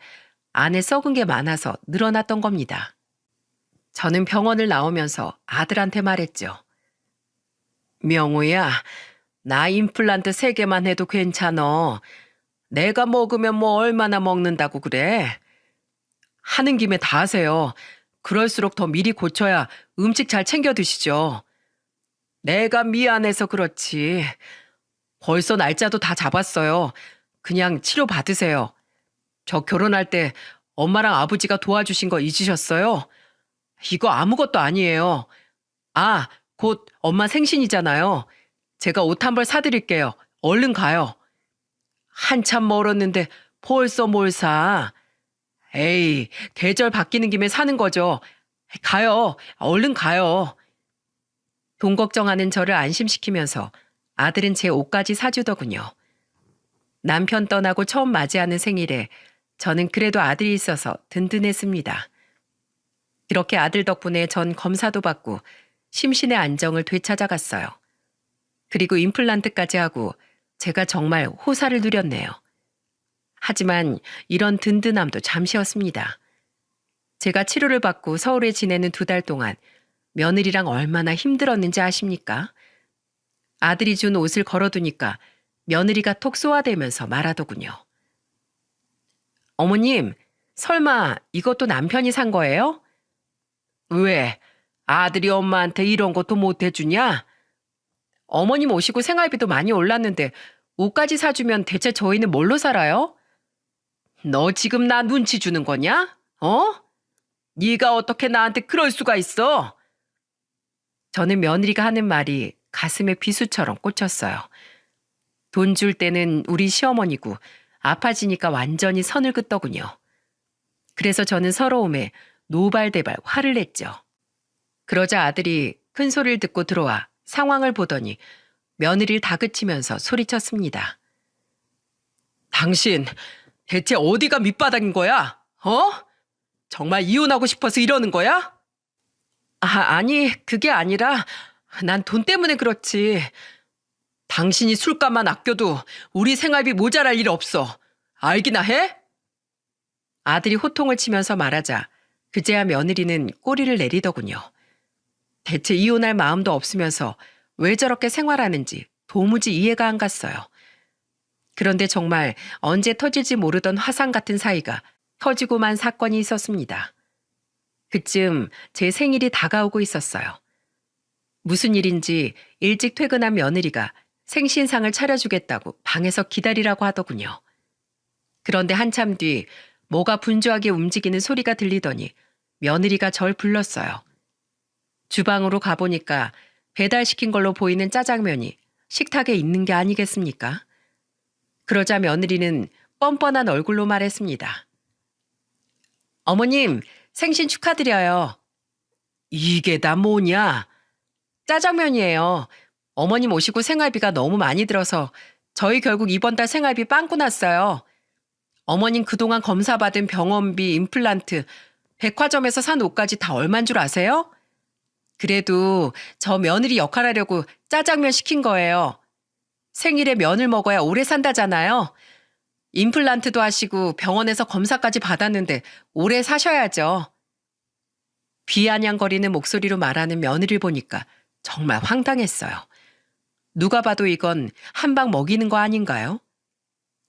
안에 썩은 게 많아서 늘어났던 겁니다. 저는 병원을 나오면서 아들한테 말했죠. 명우야, 나 임플란트 3개만 해도 괜찮어. 내가 먹으면 뭐 얼마나 먹는다고 그래? 하는 김에 다 하세요. 그럴수록 더 미리 고쳐야 음식 잘 챙겨 드시죠. 내가 미안해서 그렇지. 벌써 날짜도 다 잡았어요. 그냥 치료 받으세요. 저 결혼할 때 엄마랑 아버지가 도와주신 거 잊으셨어요? 이거 아무것도 아니에요. 아, 곧 엄마 생신이잖아요. 제가 옷 한 벌 사드릴게요. 얼른 가요. 한참 멀었는데 벌써 뭘 사? 에이, 계절 바뀌는 김에 사는 거죠. 가요. 얼른 가요. 돈 걱정하는 저를 안심시키면서 아들은 제 옷까지 사주더군요. 남편 떠나고 처음 맞이하는 생일에 저는 그래도 아들이 있어서 든든했습니다. 그렇게 아들 덕분에 전 검사도 받고 심신의 안정을 되찾아갔어요. 그리고 임플란트까지 하고 제가 정말 호사를 누렸네요. 하지만 이런 든든함도 잠시였습니다. 제가 치료를 받고 서울에 지내는 2달 동안 며느리랑 얼마나 힘들었는지 아십니까? 아들이 준 옷을 걸어두니까 며느리가 톡 쏘아대면서 말하더군요. 어머님, 설마 이것도 남편이 산 거예요? 왜? 아들이 엄마한테 이런 것도 못 해주냐? 어머님 오시고 생활비도 많이 올랐는데 옷까지 사주면 대체 저희는 뭘로 살아요? 너 지금 나 눈치 주는 거냐? 어? 네가 어떻게 나한테 그럴 수가 있어? 저는 며느리가 하는 말이 가슴에 비수처럼 꽂혔어요. 돈 줄 때는 우리 시어머니고 아파지니까 완전히 선을 긋더군요. 그래서 저는 서러움에 노발대발 화를 냈죠. 그러자 아들이 큰 소리를 듣고 들어와 상황을 보더니 며느리를 다그치면서 소리쳤습니다. 당신 대체 어디가 밑바닥인 거야? 어? 정말 이혼하고 싶어서 이러는 거야? 아니 그게 아니라 난 돈 때문에 그렇지. 당신이 술값만 아껴도 우리 생활비 모자랄 일 없어. 알기나 해? 아들이 호통을 치면서 말하자 그제야 며느리는 꼬리를 내리더군요. 대체 이혼할 마음도 없으면서 왜 저렇게 생활하는지 도무지 이해가 안 갔어요. 그런데 정말 언제 터질지 모르던 화상 같은 사이가 터지고만 사건이 있었습니다. 그쯤 제 생일이 다가오고 있었어요. 무슨 일인지 일찍 퇴근한 며느리가 생신상을 차려주겠다고 방에서 기다리라고 하더군요. 그런데 한참 뒤 뭐가 분주하게 움직이는 소리가 들리더니 며느리가 절 불렀어요. 주방으로 가보니까 배달시킨 걸로 보이는 짜장면이 식탁에 있는 게 아니겠습니까? 그러자 며느리는 뻔뻔한 얼굴로 말했습니다. 어머님, 생신 축하드려요. 이게 다 뭐냐? 짜장면이에요. 어머님 오시고 생활비가 너무 많이 들어서 저희 결국 이번 달 생활비 빵꾸 났어요. 어머님 그동안 검사받은 병원비, 임플란트, 백화점에서 산 옷까지 다 얼만 줄 아세요? 그래도 저 며느리 역할하려고 짜장면 시킨 거예요. 생일에 면을 먹어야 오래 산다잖아요. 임플란트도 하시고 병원에서 검사까지 받았는데 오래 사셔야죠. 비아냥거리는 목소리로 말하는 며느리를 보니까 정말 황당했어요. 누가 봐도 이건 한 방 먹이는 거 아닌가요?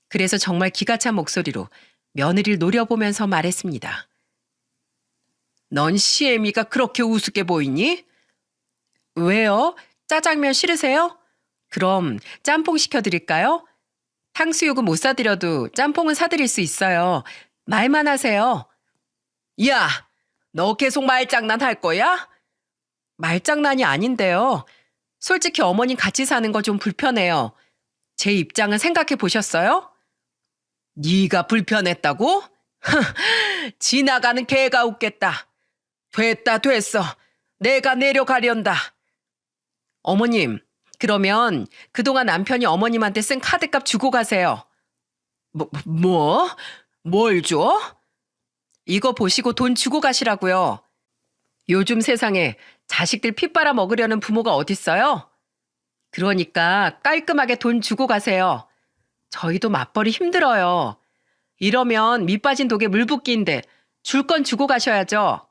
그래서 정말 기가 찬 목소리로 며느리를 노려보면서 말했습니다. 넌 시애미가 그렇게 우습게 보이니? 왜요? 짜장면 싫으세요? 그럼 짬뽕 시켜드릴까요? 탕수육은 못 사드려도 짬뽕은 사드릴 수 있어요. 말만 하세요. 야, 너 계속 말장난 할 거야? 말장난이 아닌데요. 솔직히 어머님 같이 사는 거 좀 불편해요. 제 입장은 생각해 보셨어요? 네가 불편했다고? 지나가는 개가 웃겠다. 됐다 됐어. 내가 내려가련다. 어머님, 그러면 그동안 남편이 어머님한테 쓴 카드값 주고 가세요. 뭐? 뭘 줘? 이거 보시고 돈 주고 가시라고요. 요즘 세상에 자식들 피 빨아 먹으려는 부모가 어딨어요? 그러니까 깔끔하게 돈 주고 가세요. 저희도 맞벌이 힘들어요. 이러면 밑 빠진 독에 물 붓기인데 줄 건 주고 가셔야죠.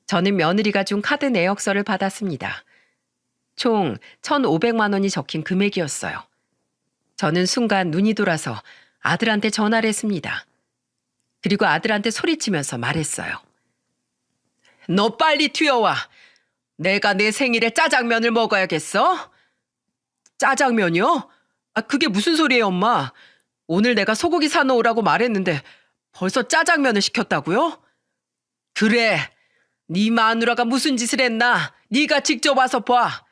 저는 며느리가 준 카드 내역서를 받았습니다. 총 1,500만 원이 적힌 금액이었어요. 저는 순간 눈이 돌아서 아들한테 전화를 했습니다. 그리고 아들한테 소리치면서 말했어요. 너 빨리 튀어와. 내가 내 생일에 짜장면을 먹어야겠어? 짜장면이요? 그게 무슨 소리예요, 엄마? 오늘 내가 소고기 사놓으라고 말했는데 벌써 짜장면을 시켰다고요? 그래. 네 마누라가 무슨 짓을 했나? 네가 직접 와서 봐.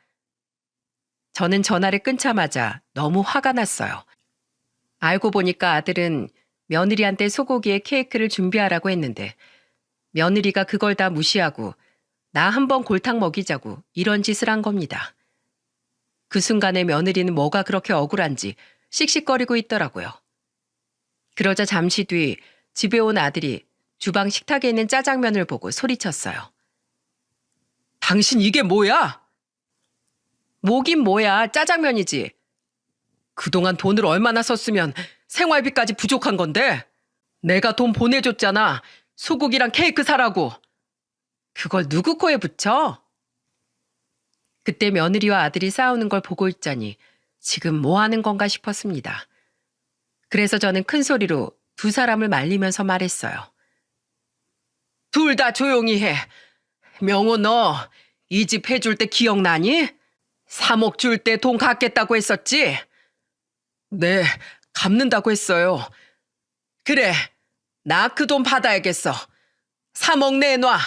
저는 전화를 끊자마자 너무 화가 났어요. 알고 보니까 아들은 며느리한테 소고기에 케이크를 준비하라고 했는데 며느리가 그걸 다 무시하고 나 한번 골탕 먹이자고 이런 짓을 한 겁니다. 그 순간에 며느리는 뭐가 그렇게 억울한지 씩씩거리고 있더라고요. 그러자 잠시 뒤 집에 온 아들이 주방 식탁에 있는 짜장면을 보고 소리쳤어요. 당신 이게 뭐야? 뭐긴 뭐야, 짜장면이지. 그동안 돈을 얼마나 썼으면 생활비까지 부족한 건데? 내가 돈 보내줬잖아. 소고기랑 케이크 사라고. 그걸 누구 코에 붙여? 그때 며느리와 아들이 싸우는 걸 보고 있자니 지금 뭐 하는 건가 싶었습니다. 그래서 저는 큰 소리로 두 사람을 말리면서 말했어요. 둘 다 조용히 해. 명호 너 이 집 해줄 때 기억나니? 3억 줄 때 돈 갚겠다고 했었지? 네, 갚는다고 했어요. 그래, 나 그 돈 받아야겠어. 3억 내놔.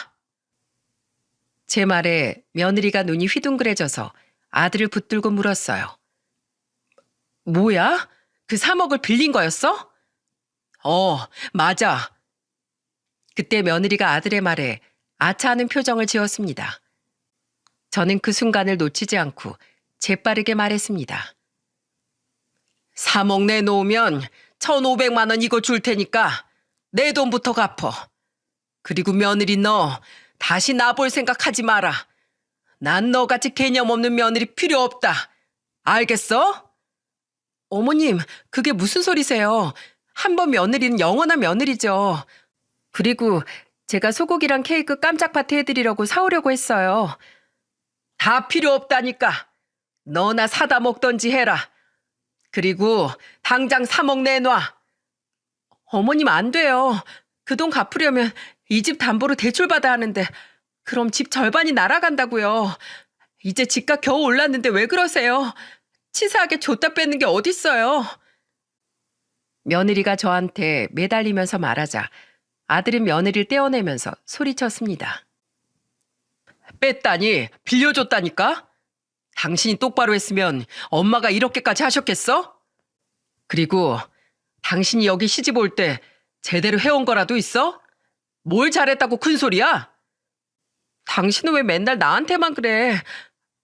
제 말에 며느리가 눈이 휘둥그레져서 아들을 붙들고 물었어요. 뭐야? 그 3억을 빌린 거였어? 맞아. 그때 며느리가 아들의 말에 아차하는 표정을 지었습니다. 저는 그 순간을 놓치지 않고 재빠르게 말했습니다. 3억 내놓으면 1,500만 원 이거 줄 테니까 내 돈부터 갚어. 그리고 며느리 너 다시 나 볼 생각하지 마라. 난 너같이 개념 없는 며느리 필요 없다. 알겠어? 어머님, 그게 무슨 소리세요? 한 번 며느리는 영원한 며느리죠. 그리고 제가 소고기랑 케이크 깜짝 파티 해드리려고 사오려고 했어요. 다 필요 없다니까. 너나 사다 먹던지 해라. 그리고 당장 3억 내놔. 어머님 안 돼요. 그 돈 갚으려면 이 집 담보로 대출받아야 하는데 그럼 집 절반이 날아간다고요. 이제 집값 겨우 올랐는데 왜 그러세요? 치사하게 줬다 뺏는 게 어딨어요. 며느리가 저한테 매달리면서 말하자 아들은 며느리를 떼어내면서 소리쳤습니다. 뺐다니 빌려줬다니까? 당신이 똑바로 했으면 엄마가 이렇게까지 하셨겠어? 그리고 당신이 여기 시집 올 때 제대로 해온 거라도 있어? 뭘 잘했다고 큰 소리야? 당신은 왜 맨날 나한테만 그래?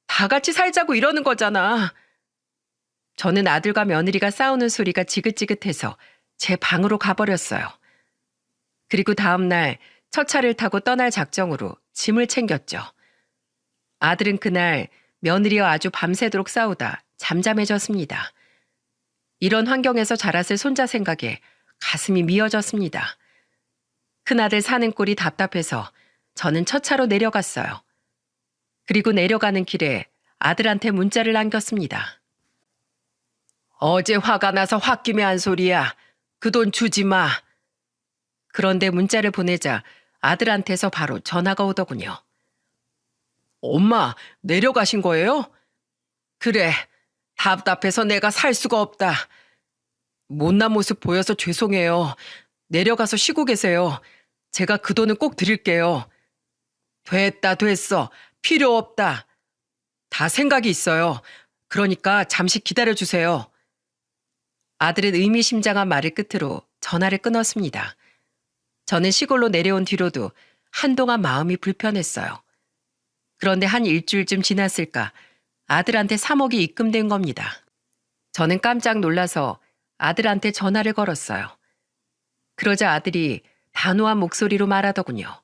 다 같이 살자고 이러는 거잖아. 저는 아들과 며느리가 싸우는 소리가 지긋지긋해서 제 방으로 가버렸어요. 그리고 다음 날 첫 차를 타고 떠날 작정으로 짐을 챙겼죠. 아들은 그날 며느리와 아주 밤새도록 싸우다 잠잠해졌습니다. 이런 환경에서 자랐을 손자 생각에 가슴이 미어졌습니다. 큰아들 사는 꼴이 답답해서 저는 첫 차로 내려갔어요. 그리고 내려가는 길에 아들한테 문자를 남겼습니다. 어제 화가 나서 홧김에 한 소리야. 그 돈 주지 마. 그런데 문자를 보내자 아들한테서 바로 전화가 오더군요. 엄마, 내려가신 거예요? 그래, 답답해서 내가 살 수가 없다. 못난 모습 보여서 죄송해요. 내려가서 쉬고 계세요. 제가 그 돈은 꼭 드릴게요. 됐어. 필요 없다. 다 생각이 있어요. 그러니까 잠시 기다려주세요. 아들은 의미심장한 말을 끝으로 전화를 끊었습니다. 저는 시골로 내려온 뒤로도 한동안 마음이 불편했어요. 그런데 한 일주일쯤 지났을까 아들한테 3억이 입금된 겁니다. 저는 깜짝 놀라서 아들한테 전화를 걸었어요. 그러자 아들이 단호한 목소리로 말하더군요.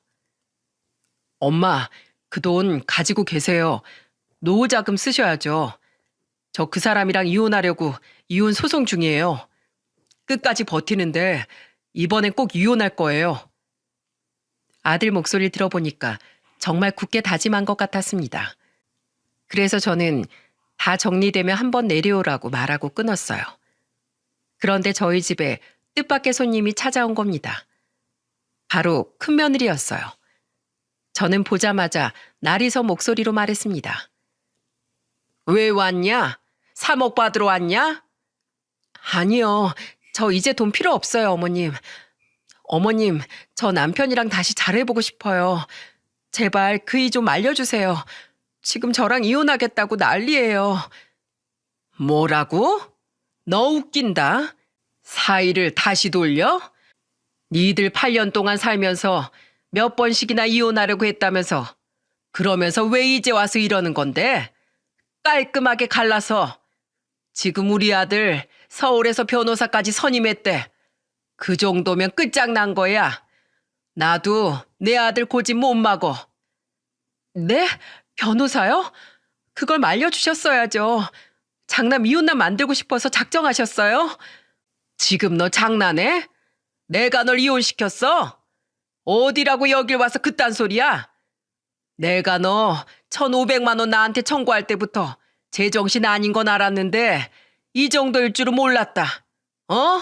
엄마, 그 돈 가지고 계세요. 노후자금 쓰셔야죠. 저 그 사람이랑 이혼하려고 이혼 소송 중이에요. 끝까지 버티는데 이번엔 꼭 이혼할 거예요. 아들 목소리를 들어보니까 정말 굳게 다짐한 것 같았습니다. 그래서 저는 다 정리되면 한번 내려오라고 말하고 끊었어요. 그런데 저희 집에 뜻밖의 손님이 찾아온 겁니다. 바로 큰며느리였어요. 저는 보자마자 날이 서 목소리로 말했습니다. 왜 왔냐? 3억 받으러 왔냐? 아니요. 저 이제 돈 필요 없어요, 어머님. 어머님, 저 남편이랑 다시 잘해보고 싶어요. 제발 그이 좀 알려주세요. 지금 저랑 이혼하겠다고 난리예요. 뭐라고? 너 웃긴다. 사이를 다시 돌려? 니들 8년 동안 살면서 몇 번씩이나 이혼하려고 했다면서 그러면서 왜 이제 와서 이러는 건데? 깔끔하게 갈라서 지금 우리 아들 서울에서 변호사까지 선임했대. 그 정도면 끝장난 거야. 나도 내 아들 고집 못 막어. 네? 변호사요? 그걸 말려주셨어야죠. 장남 이혼남 만들고 싶어서 작정하셨어요? 지금 너 장난해? 내가 널 이혼시켰어? 어디라고 여길 와서 그딴 소리야? 내가 너 1,500만 원 나한테 청구할 때부터 제정신 아닌 건 알았는데 이 정도일 줄은 몰랐다. 어?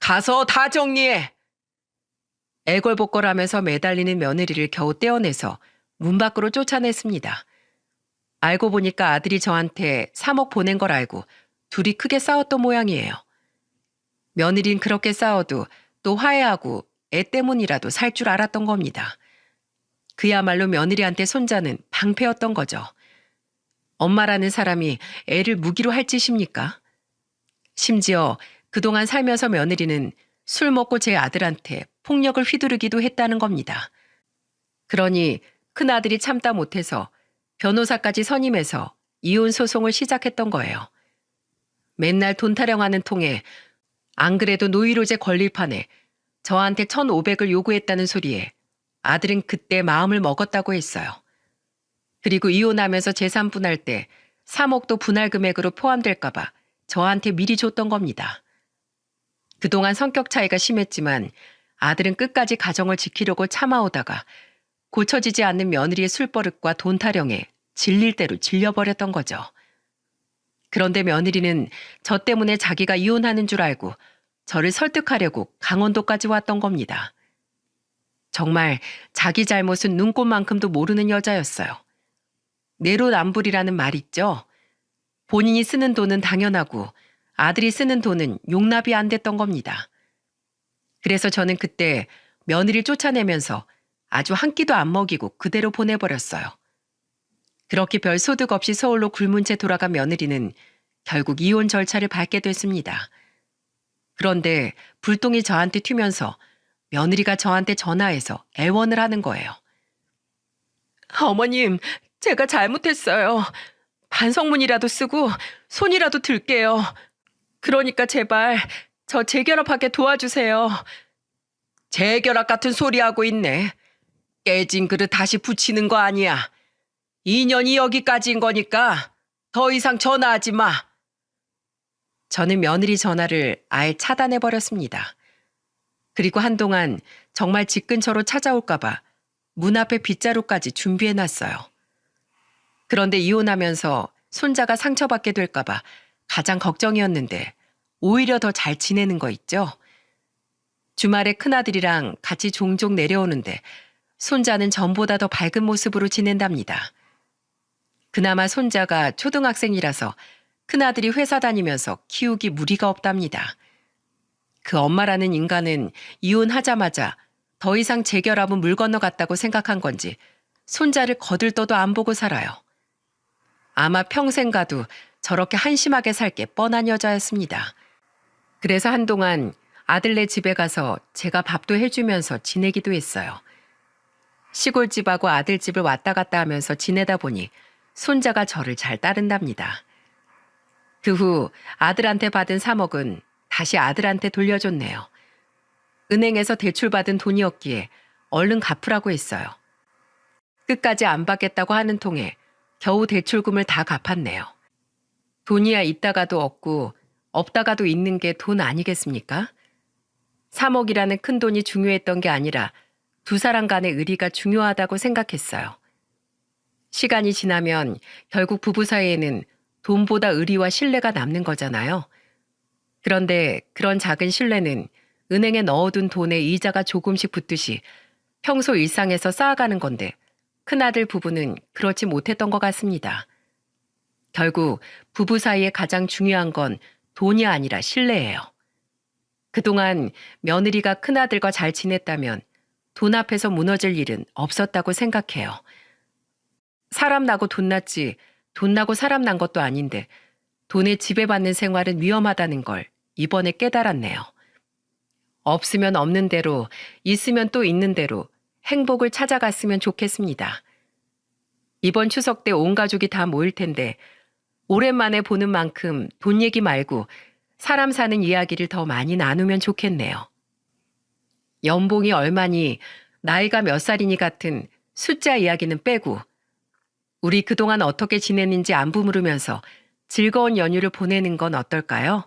가서 다 정리해. 애걸복걸하면서 매달리는 며느리를 겨우 떼어내서 문 밖으로 쫓아냈습니다. 알고 보니까 아들이 저한테 3억 보낸 걸 알고 둘이 크게 싸웠던 모양이에요. 며느린 그렇게 싸워도 또 화해하고 애 때문이라도 살 줄 알았던 겁니다. 그야말로 며느리한테 손자는 방패였던 거죠. 엄마라는 사람이 애를 무기로 할 짓입니까? 심지어 그동안 살면서 며느리는 술 먹고 제 아들한테 폭력을 휘두르기도 했다는 겁니다. 그러니 큰아들이 참다 못해서 변호사까지 선임해서 이혼 소송을 시작했던 거예요. 맨날 돈 타령하는 통에 안 그래도 노이로제 걸릴 판에 저한테 1,500을 요구했다는 소리에 아들은 그때 마음을 먹었다고 했어요. 그리고 이혼하면서 재산 분할 때 3억도 분할 금액으로 포함될까 봐 저한테 미리 줬던 겁니다. 그동안 성격 차이가 심했지만 아들은 끝까지 가정을 지키려고 참아오다가 고쳐지지 않는 며느리의 술버릇과 돈 타령에 질릴 대로 질려버렸던 거죠. 그런데 며느리는 저 때문에 자기가 이혼하는 줄 알고 저를 설득하려고 강원도까지 왔던 겁니다. 정말 자기 잘못은 눈꽃만큼도 모르는 여자였어요. 내로남불이라는 말 있죠? 본인이 쓰는 돈은 당연하고 아들이 쓰는 돈은 용납이 안 됐던 겁니다. 그래서 저는 그때 며느리를 쫓아내면서 아주 한 끼도 안 먹이고 그대로 보내버렸어요. 그렇게 별 소득 없이 서울로 굶은 채 돌아간 며느리는 결국 이혼 절차를 밟게 됐습니다. 그런데 불똥이 저한테 튀면서 며느리가 저한테 전화해서 애원을 하는 거예요. 어머님, 제가 잘못했어요. 반성문이라도 쓰고 손이라도 들게요. 그러니까 제발 저 재결합하게 도와주세요. 재결합 같은 소리 하고 있네. 깨진 그릇 다시 붙이는 거 아니야. 인연이 여기까지인 거니까 더 이상 전화하지 마. 저는 며느리 전화를 아예 차단해버렸습니다. 그리고 한동안 정말 집 근처로 찾아올까봐 문 앞에 빗자루까지 준비해놨어요. 그런데 이혼하면서 손자가 상처받게 될까봐 가장 걱정이었는데 오히려 더 잘 지내는 거 있죠? 주말에 큰아들이랑 같이 종종 내려오는데 손자는 전보다 더 밝은 모습으로 지낸답니다. 그나마 손자가 초등학생이라서 큰아들이 회사 다니면서 키우기 무리가 없답니다. 그 엄마라는 인간은 이혼하자마자 더 이상 재결합은 물 건너갔다고 생각한 건지 손자를 거들떠도 안 보고 살아요. 아마 평생 가도 저렇게 한심하게 살 게 뻔한 여자였습니다. 그래서 한동안 아들네 집에 가서 제가 밥도 해주면서 지내기도 했어요. 시골집하고 아들집을 왔다 갔다 하면서 지내다 보니 손자가 저를 잘 따른답니다. 그 후 아들한테 받은 3억은 다시 아들한테 돌려줬네요. 은행에서 대출받은 돈이었기에 얼른 갚으라고 했어요. 끝까지 안 받겠다고 하는 통에 겨우 대출금을 다 갚았네요. 돈이야 있다가도 없고 없다가도 있는 게 돈 아니겠습니까? 3억이라는 큰 돈이 중요했던 게 아니라 두 사람 간의 의리가 중요하다고 생각했어요. 시간이 지나면 결국 부부 사이에는 돈보다 의리와 신뢰가 남는 거잖아요. 그런데 그런 작은 신뢰는 은행에 넣어둔 돈에 이자가 조금씩 붙듯이 평소 일상에서 쌓아가는 건데 큰아들 부부는 그렇지 못했던 것 같습니다. 결국 부부 사이에 가장 중요한 건 돈이 아니라 신뢰예요. 그동안 며느리가 큰아들과 잘 지냈다면 돈 앞에서 무너질 일은 없었다고 생각해요. 사람 나고 돈 났지 돈 나고 사람 난 것도 아닌데 돈에 지배받는 생활은 위험하다는 걸 이번에 깨달았네요. 없으면 없는 대로, 있으면 또 있는 대로 행복을 찾아갔으면 좋겠습니다. 이번 추석 때 온 가족이 다 모일 텐데 오랜만에 보는 만큼 돈 얘기 말고 사람 사는 이야기를 더 많이 나누면 좋겠네요. 연봉이 얼마니, 나이가 몇 살이니 같은 숫자 이야기는 빼고 우리 그동안 어떻게 지냈는지 안부 물으면서 즐거운 연휴를 보내는 건 어떨까요?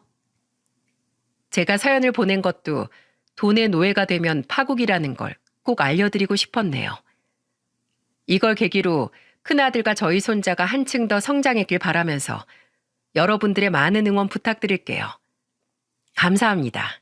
제가 사연을 보낸 것도 돈의 노예가 되면 파국이라는 걸 꼭 알려드리고 싶었네요. 이걸 계기로 큰아들과 저희 손자가 한층 더 성장했길 바라면서 여러분들의 많은 응원 부탁드릴게요. 감사합니다.